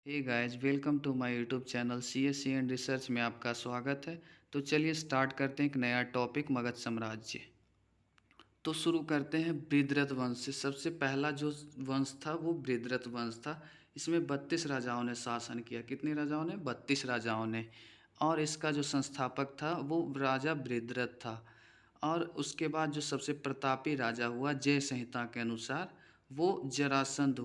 Hey guys, welcome to my YouTube channel CSC and research में आपका स्वागत है। तो चलिए स्टार्ट करते हैं एक नया टॉपिक, मगध साम्राज्य। तो शुरू करते हैं बृहद्रथ वंश से। सबसे पहला जो वंश था वो बृहद्रथ वंश था। इसमें 32 राजाओं ने शासन किया। कितने राजाओं ने? 32 राजाओं ने। और इसका जो संस्थापक था वो राजा बृहद्रथ था। और उसके बाद जो सबसे प्रतापी राजा हुआ जय संहिता के अनुसार, वो जरासंध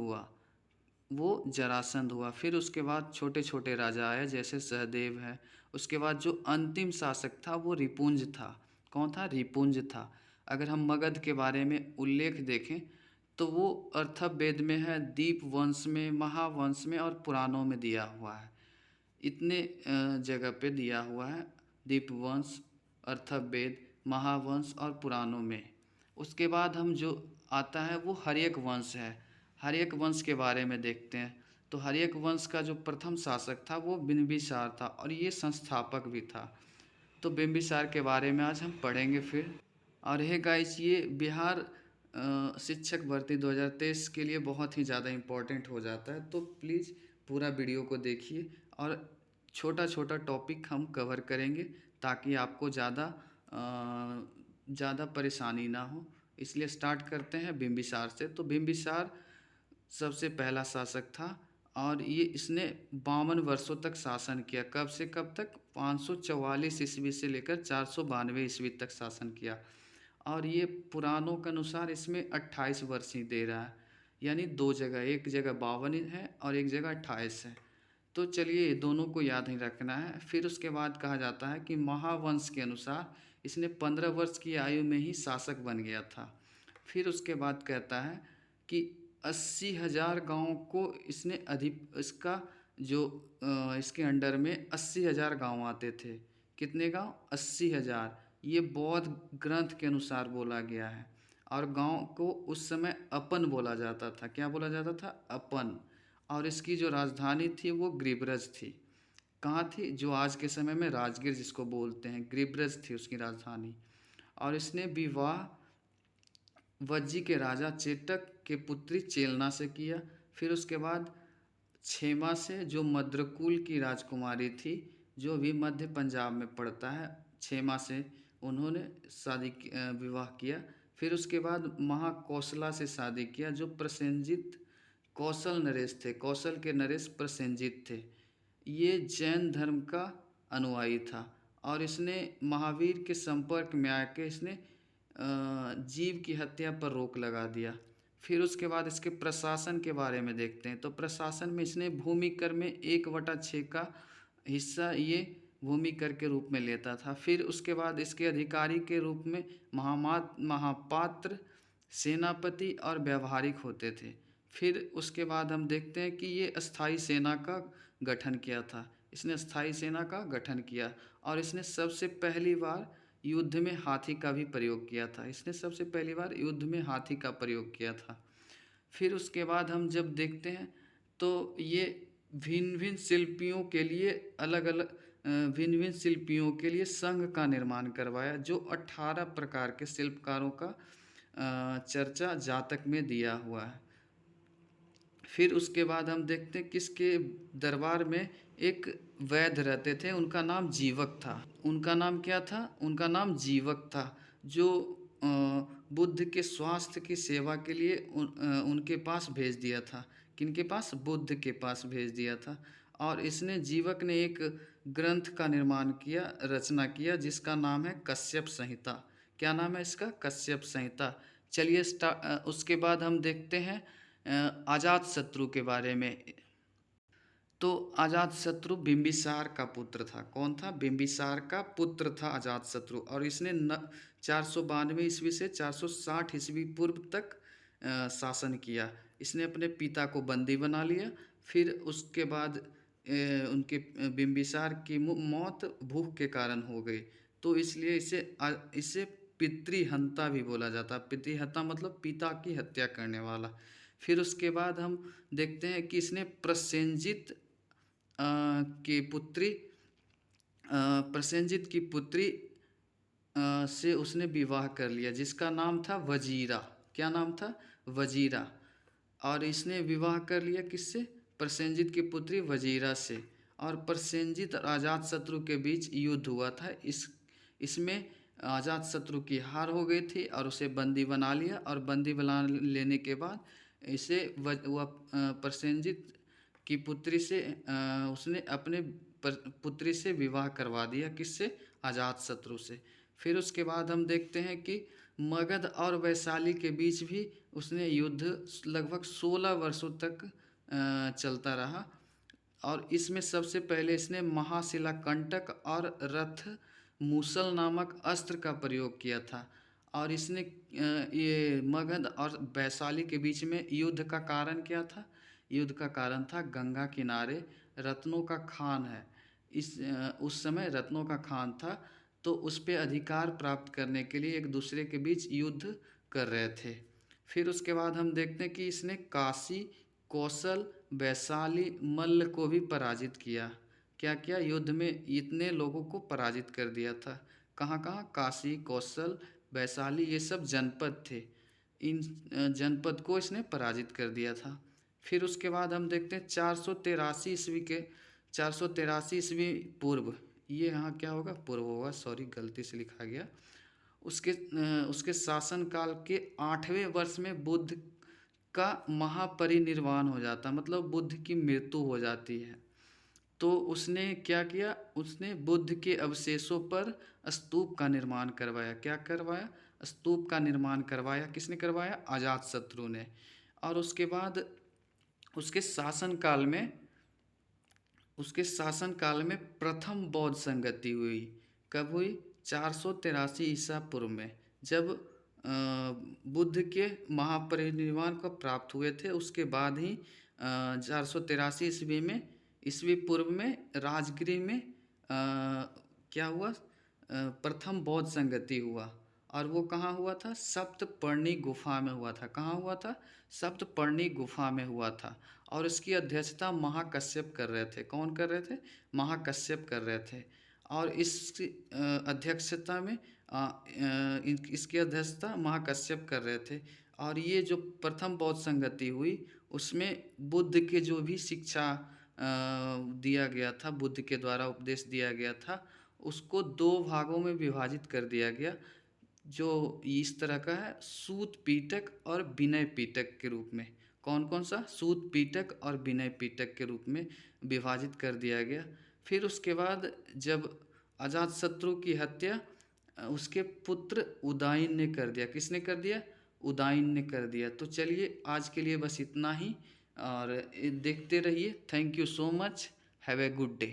हुआ। फिर उसके बाद छोटे छोटे राजा आए, जैसे सहदेव है। उसके बाद जो अंतिम शासक था वो रिपुंज था। कौन था? रिपुंज था। अगर हम मगध के बारे में उल्लेख देखें तो वो अर्थवेद में है, दीप वंश में, महावंश में और पुराणों में दिया हुआ है। इतने जगह पे दिया हुआ है, दीपवंश, अर्थवेद, महावंश और पुराणों में। उसके बाद हम जो आता है वो हर्यक वंश है। हर्यक वंश के बारे में देखते हैं। तो हर्यक वंश का जो प्रथम शासक था वो बिंबिसार था और ये संस्थापक भी था। तो बिंबिसार के बारे में आज हम पढ़ेंगे फिर। और है गाइस, ये बिहार शिक्षक भर्ती 2023 के लिए बहुत ही ज़्यादा इम्पोर्टेंट हो जाता है। तो प्लीज़ पूरा वीडियो को देखिए और छोटा छोटा टॉपिक हम कवर करेंगे ताकि आपको ज़्यादा परेशानी ना हो। इसलिए स्टार्ट करते हैं बिंबिसार से। तो बिंबिसार सबसे पहला शासक था और ये इसने 52 वर्षों तक शासन किया। कब से कब तक? 544 ईस्वी से लेकर 492 ईस्वी तक शासन किया। और ये पुराणों के अनुसार इसमें 28 वर्ष ही दे रहा है, यानी दो जगह, एक जगह 52 है और एक जगह 28 है। तो चलिए दोनों को याद ही रखना है। फिर उसके बाद कहा जाता है कि महावंश के अनुसार इसने 15 वर्ष की आयु में ही शासक बन गया था। फिर उसके बाद कहता है कि 80,000 गाँव को इसने अधिक इसका जो इसके अंडर में 80,000 गाँव आते थे। कितने गाँव? 80,000। ये बौद्ध ग्रंथ के अनुसार बोला गया है। और गांव को उस समय अपन बोला जाता था। क्या बोला जाता था? अपन। और इसकी जो राजधानी थी वो गिरिब्रज थी। कहाँ थी? जो आज के समय में राजगीर जिसको बोलते हैं, गिरिब्रज थी उसकी राजधानी। और इसने विवाह वज्जी के राजा चेटक के पुत्री चेलना से किया। फिर उसके बाद क्षेमा से, जो मद्रकुल की राजकुमारी थी, जो अभी मध्य पंजाब में पड़ता है, क्षेमा से उन्होंने विवाह किया। फिर उसके बाद महाकौशला से शादी किया, जो प्रसेनजित कौशल नरेश थे। कौशल के नरेश प्रसेनजित थे। ये जैन धर्म का अनुयायी था और इसने महावीर के संपर्क में आके इसने जीव की हत्या पर रोक लगा दिया। फिर उसके बाद इसके प्रशासन के बारे में देखते हैं। तो प्रशासन में इसने भूमि कर में 1/6 का हिस्सा ये भूमि कर के रूप में लेता था। फिर उसके बाद इसके अधिकारी के रूप में महापात्र, सेनापति और व्यावहारिक होते थे। फिर उसके बाद हम देखते हैं कि ये अस्थाई सेना का गठन किया था। इसने अस्थाई सेना का गठन किया और इसने सबसे पहली बार युद्ध में हाथी का भी प्रयोग किया था। इसने सबसे पहली बार युद्ध में हाथी का प्रयोग किया था। फिर उसके बाद हम जब देखते हैं तो ये भिन्न भिन्न शिल्पियों के लिए अलग अलग भिन्न भिन्न शिल्पियों के लिए संघ का निर्माण करवाया, जो 18 प्रकार के शिल्पकारों का चर्चा जातक में दिया हुआ है। फिर उसके बाद हम देखते हैं किसके दरबार में एक वैद्य रहते थे, उनका नाम जीवक था। उनका नाम क्या था? उनका नाम जीवक था, जो बुद्ध के स्वास्थ्य की सेवा के लिए उनके पास भेज दिया था। किनके पास? बुद्ध के पास भेज दिया था। और इसने जीवक ने एक ग्रंथ का निर्माण किया, रचना किया, जिसका नाम है कश्यप संहिता। क्या नाम है इसका? कश्यप संहिता। चलिए उसके बाद हम देखते हैं अजातशत्रु के बारे में। तो अजातशत्रु बिंबिसार का पुत्र था। कौन था? बिंबिसार का पुत्र था अजातशत्रु। और इसने 492 ईस्वी से 460 ईस्वी पूर्व तक शासन किया। इसने अपने पिता को बंदी बना लिया। फिर उसके बाद उनके बिंबिसार की मौत भूख के कारण हो गई। तो इसलिए इसे पितृहंता भी बोला जाता। पितृहंता मतलब पिता की हत्या करने वाला। फिर उसके बाद हम देखते हैं कि इसने की पुत्री प्रसेनजित की पुत्री से उसने विवाह कर लिया, जिसका नाम था वजीरा। क्या नाम था? वजीरा। और इसने विवाह कर लिया किससे? प्रसेनजित की पुत्री वजीरा से। और प्रसेनजित और अजातशत्रु के बीच युद्ध हुआ था। इसमें अजातशत्रु की हार हो गई थी और उसे बंदी बना लिया, और बंदी बना लेने के बाद इसे वह प्रसेनजित की पुत्री से उसने अपने पुत्री से विवाह करवा दिया। किससे? अजातशत्रु से। फिर उसके बाद हम देखते हैं कि मगध और वैशाली के बीच भी उसने युद्ध लगभग 16 वर्षों तक चलता रहा। और इसमें सबसे पहले इसने महाशिला कंटक और रथ मूसल नामक अस्त्र का प्रयोग किया था। और इसने ये मगध और वैशाली के बीच में युद्ध का कारण क्या था? युद्ध का कारण था गंगा किनारे रत्नों का खान है। उस समय रत्नों का खान था, तो उस पे अधिकार प्राप्त करने के लिए एक दूसरे के बीच युद्ध कर रहे थे। फिर उसके बाद हम देखते हैं कि इसने काशी, कौशल, वैशाली, मल्ल को भी पराजित किया। क्या किया? युद्ध में इतने लोगों को पराजित कर दिया था। कहाँ कहाँ? काशी, कौशल, वैशाली, ये सब जनपद थे। इन जनपद को इसने पराजित कर दिया था। फिर उसके बाद हम देखते हैं 483 ईस्वी के 483 ईस्वी पूर्व, ये यहाँ क्या होगा? पूर्व होगा, सॉरी गलती से लिखा गया। उसके शासनकाल के 8वें वर्ष में बुद्ध का महापरिनिर्वाण हो जाता, मतलब बुद्ध की मृत्यु हो जाती है। तो उसने क्या किया? उसने बुद्ध के अवशेषों पर स्तूप का निर्माण करवाया। क्या करवाया? स्तूप का निर्माण करवाया। किसने करवाया? अजातशत्रु ने। और उसके बाद उसके शासनकाल में उसके शासनकाल में प्रथम बौद्ध संगति हुई। कब हुई? 483 ईसा पूर्व में, जब बुद्ध के महापरिनिर्वाण को प्राप्त हुए थे। उसके बाद ही 483 ईस्वी में, ईस्वी पूर्व में राजगृह में क्या हुआ? प्रथम बौद्ध संगति हुआ। और वो कहाँ हुआ था? सप्तपर्णी गुफा में हुआ था। कहाँ हुआ था? सप्तपर्णी गुफा में हुआ था। और इसकी अध्यक्षता महाकश्यप कर रहे थे। कौन कर रहे थे? महाकश्यप कर रहे थे। और इस अध्यक्षता में इसकी अध्यक्षता महाकश्यप कर रहे थे। और ये जो प्रथम बौद्ध संगति हुई, उसमें बुद्ध के जो भी शिक्षा दिया गया था, बुद्ध के द्वारा उपदेश दिया गया था, उसको 2 भागों में विभाजित कर दिया गया, जो इस तरह का है, सूत पीटक और विनय पीटक के रूप में। कौन कौन सा? सूत पीटक और विनय पीटक के रूप में विभाजित कर दिया गया। फिर उसके बाद जब अजातशत्रु की हत्या उसके पुत्र उदयन ने कर दिया। किसने कर दिया? उदयन ने कर दिया। तो चलिए आज के लिए बस इतना ही, और देखते रहिए। Thank you so much. Have a good day.